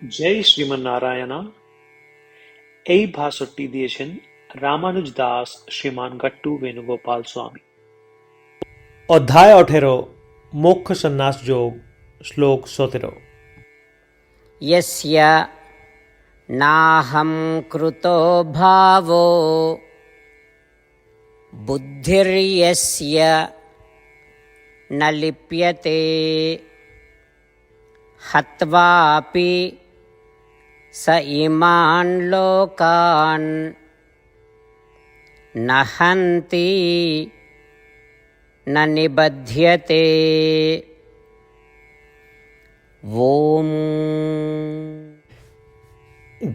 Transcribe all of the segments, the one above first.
জয় শ্রীমন্নারায়ণা। এই ভাষণটি দিয়েছেন রামানুজ দাস শ্রীমান গট্টু বেণুগোপাল স্বামী। অধ্যায় 18 মোক্ষ সন্ন্যাস যোগ, শ্লোক 17। यस्य नाहं कृतो भावो बुद्धिर्यस्य न लिप्यते हत्वापि स इमान् लोकान् न हन्ति न निबध्यते। ओम।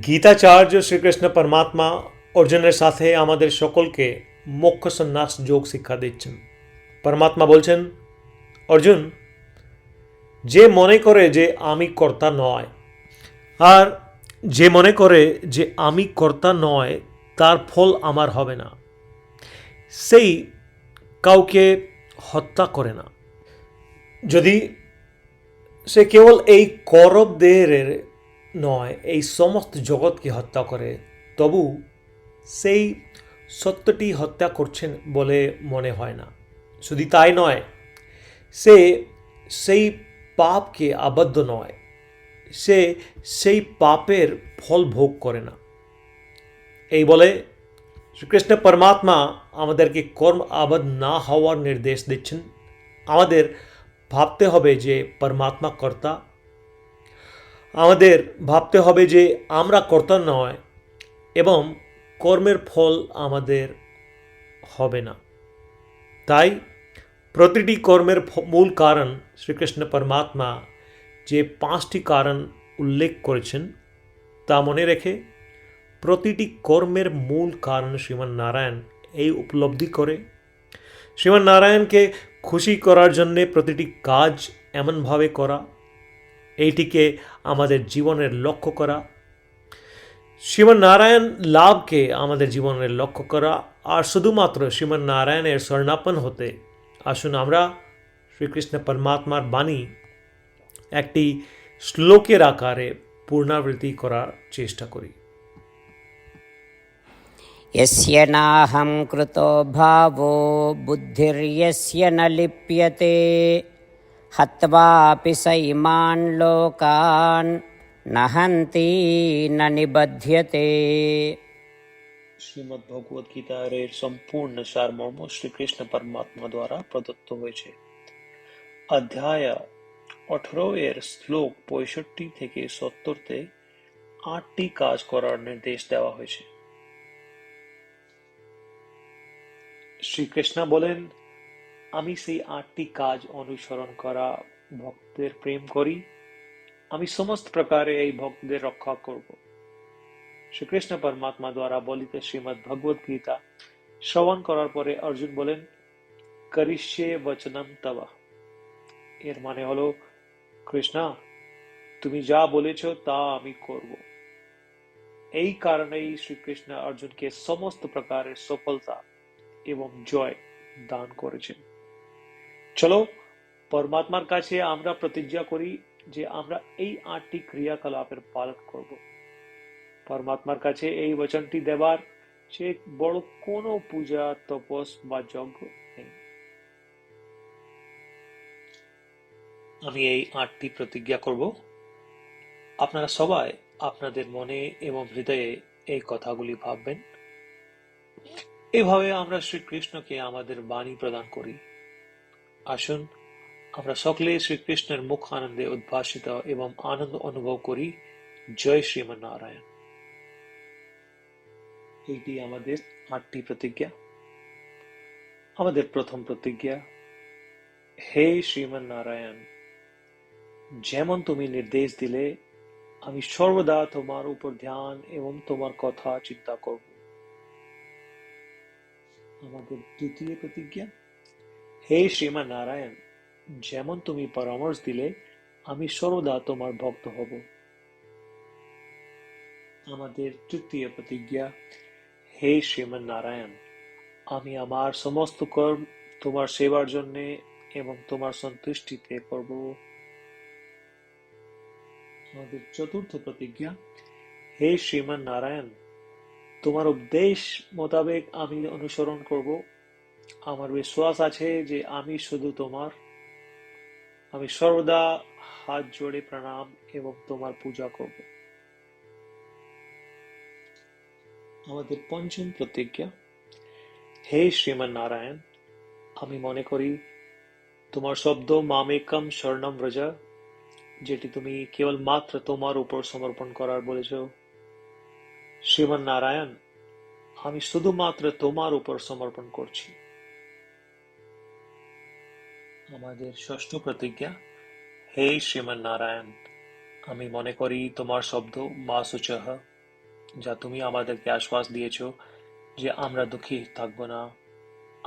গীতাচার্য শ্রীকৃষ্ণ পরমাত্মা অর্জুনের সাথে আমাদের সকলকে মোক্ষ সন্ন্যাস যোগ শিক্ষা দিচ্ছেন। পরমাত্মা বলছেন, অর্জুন, যে মনে করে যে আমি কর্তা নয়, আর যে মনে করে যে আমি কর্তা নয় তার ফল আমার হবে না, সেই কাউকে হত্যা করে না। যদি সে কেবল এই কৌরব দেহের নয়, এই সমস্ত জগৎকে হত্যা করে, তবু সেই সত্যটি হত্যা করছেন বলে মনে হয় না। শুধু তাই নয়, সে সেই পাপকে আবদ্ধ নয়, সে সেই পাপের ফল ভোগ করে না। এই বলে শ্রীকৃষ্ণ পরমাত্মা আমাদেরকে কর্ম আবদ্ধ না হওয়ার নির্দেশ দিচ্ছেন। আমাদের ভাবতে হবে যে পরমাত্মা কর্তা, আমাদের ভাবতে হবে যে আমরা কর্তা নয়, এবং কর্মের ফল আমাদের হবে না। তাই প্রতিটি কর্মের মূল কারণ শ্রীকৃষ্ণ পরমাত্মা যে 5টি কারণ উল্লেখ করেছেন তা মনে রেখে প্রতিটি কর্মের মূল কারণ শ্রীমান নারায়ণ এই উপলব্ধি করে শ্রীমান নারায়ণকে খুশি করার জন্যে প্রতিটি কাজ এমনভাবে করা, এইটিকে আমাদের জীবনের লক্ষ্য করা, শ্রীমান নারায়ণ লাভকে আমাদের জীবনের লক্ষ্য করা, আর শুধুমাত্র শ্রীমান নারায়ণের শরণাপন্ন হতে আসুন আমরা শ্রীকৃষ্ণ পরমাত্মার বাণী একটি শ্লোকের আকারে পুনরাবৃত্তি করার চেষ্টা করি। यस्य नाहं कृतो भावो बुद्धिर्यस्य न लिप्यते हत्वापि स इमान् लोकान् न हन्ति न निबध्यते। শ্রীমদ্ ভগবদ গীতার এর সম্পূর্ণ সারমর্ম শ্রীকৃষ্ণ পরমাত্মা দ্বারা প্রদত্ত হয়েছে। অধ্যায় 18 এর শ্লোক 65 থেকে 70-তে 8টি কাজ করার নির্দেশ দেওয়া হয়েছে। শ্রীকৃষ্ণ বলেন, আমি সেই 8টি কাজ অনুসরণ করা ভক্তদের প্রেম করি, আমি সমস্ত প্রকারে এই ভক্তদের রক্ষা করব। শ্রীকৃষ্ণ পরমাত্মা দ্বারা বলিত শ্রীমদ্ ভগবদ গীতা শ্রবণ করার পরে অর্জুন বলেন, করিষ্যে বচনম তব। এর মানে হলো, কৃষ্ণ, তুমি যা বলেছ তা আমি করব। এই কারণেই শ্রীকৃষ্ণ অর্জুনকে সমস্ত প্রকারের সফলতা এবং জয় দান করেছেন। চলো পরমাত্মার কাছে আমরা প্রতিজ্ঞা করি যে আমরা এই 8টি ক্রিয়াকলাপের পালন করব। পরমাত্মার কাছে এই বচনটি দেবার চেয়ে বড় কোনো পূজা, তপস বা যজ্ঞ নেই। আমি এই 8টি প্রতিজ্ঞা করব। আপনারা সবাই আপনাদের মনে এবং হৃদয়ে এই কথাগুলি ভাববেন। এভাবে আমরা শ্রীকৃষ্ণকে আমাদের বাণী প্রদান করি। আসুন আমরা সকলে শ্রীকৃষ্ণের মুখ আনন্দে উদ্ভাসিত এবং আনন্দ অনুভব করি। জয় শ্রীমন্নারায়ণ। এইটি আমাদের 8টি প্রতিজ্ঞা। আমাদের প্রথম প্রতিজ্ঞা, হে শ্রীমন্নারায়ণ, যেমন তুমি নির্দেশ দিলে আমি সর্বদা তোমার উপর ধ্যান এবং তোমার কথা চিন্তা করব। আমাদের দ্বিতীয় প্রতিজ্ঞা, হে শ্রীমন্নারায়ণ, যেমন তুমি পরামর্শ দিলে আমি সর্বদা তোমার ভক্ত হব। আমাদের তৃতীয় প্রতিজ্ঞা, হে শ্রীমন্নারায়ণ, আমি আমার সমস্ত কর্ম তোমার সেবার জন্য এবং তোমার সন্তুষ্টিতে করব। আমাদের চতুর্থ প্রতিজ্ঞা, হে শ্রীমান নারায়ণ, তোমার উপদেশ মোতাবেক আমি অনুসরণ করব। আমার বিশ্বাস আছে যে আমি শুধু তোমার। আমি সর্বদা হাত জোড়ে প্রণাম এবং তোমার পূজা করব। আমাদের পঞ্চম প্রতিজ্ঞা, হে শ্রীমান নারায়ণ, আমি মনে করি তোমার শব্দ মামেকম শরণম ব্রজ, যেটি তুমি কেবল মাত্র তোমার উপর সমর্পণ করার বলেছ। শ্রীমান নারায়ণ, আমি শুধুমাত্র তোমার উপর সমর্পণ করছি। আমাদের ষষ্ঠ প্রতিজ্ঞা, হে শ্রীমান নারায়ণ, আমি মনে করি তোমার শব্দ মা শুচহ, যা তুমি আমাদেরকে আশ্বাস দিয়েছ যে আমরা দুঃখী থাকব না,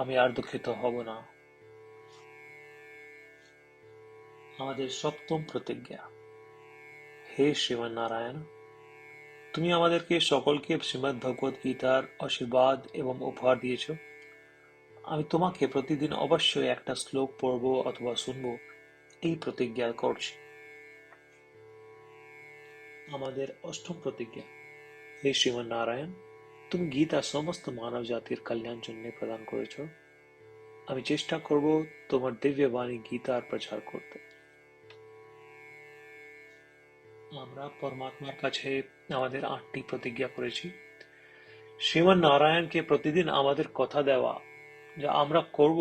আমি আর দুঃখিত হব না। আমাদের সপ্তম প্রতিজ্ঞা, হে শ্রীমান নারায়ণ, তুমি আমাদেরকে সকলকে শ্রীমদ্ ভগবদ গীতার আশীর্বাদ এবং উপহার দিয়েছ। আমি তোমাকে প্রতিদিন অবশ্যই একটা শ্লোক পড়ব অথবা শুনব, এই প্রতিজ্ঞা করছি। আমাদের অষ্টম প্রতিজ্ঞা, হে শ্রীমান নারায়ণ, তুমি গীতা সমস্ত মানব জাতির কল্যাণ জন্য প্রদান করেছ। আমি চেষ্টা করব তোমার দিব্য বাণী গীতার প্রচার করতে। আমরা পরমাত্মার কাছে আমাদের 8টি প্রতিজ্ঞা করেছি। শ্রীমান নারায়ণকে প্রতিদিন আমাদের কথা দেওয়া, যা আমরা করব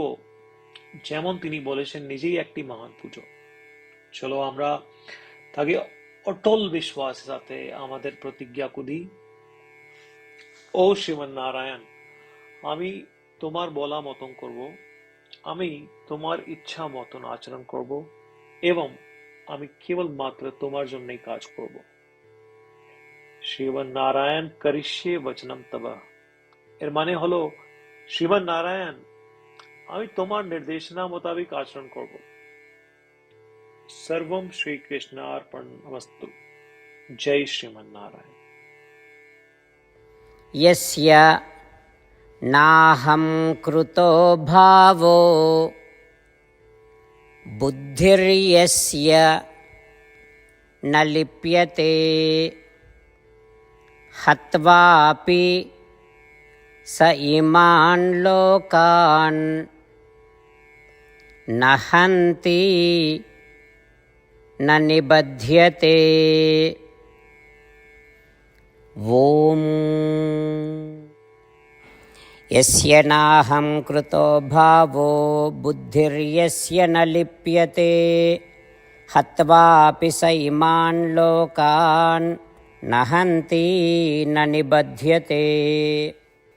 যেমন তিনি বলেছেন, নিজেই একটি মহান পুজো। চলো আমরা তাকে অটল বিশ্বাসের সাথে আমাদের প্রতিজ্ঞা দিই। ও শ্রীমান নারায়ণ, আমি তোমার বলা মতন করব, আমি তোমার ইচ্ছা মতন আচরণ করব এবং আমি কেবল মাত্র তোমার জন্যই কাজ করব। শ্রীমান নারায়ণ করিষ্যে বচনম তব, এর মানে হলো, শ্রীমান নারায়ণ, আমি তোমার নির্দেশনা মোতাবেক আচরণ করব। সর্বম শ্রীকৃষ্ণার্পণমস্তু। জয় শ্রীমান নারায়ণ। यस्य नाहं कृतो भावो बुद्धिर्यस्य न लिप्यते हत्वापि स इमान् लोकान् न हन्ति न निबध्यते। ॐ यस्य नाहं कृतो भावो बुद्धिर्यस्य न लिप्यते हत्वापि स इमान् लोकान् न हन्ति न निबध्यते।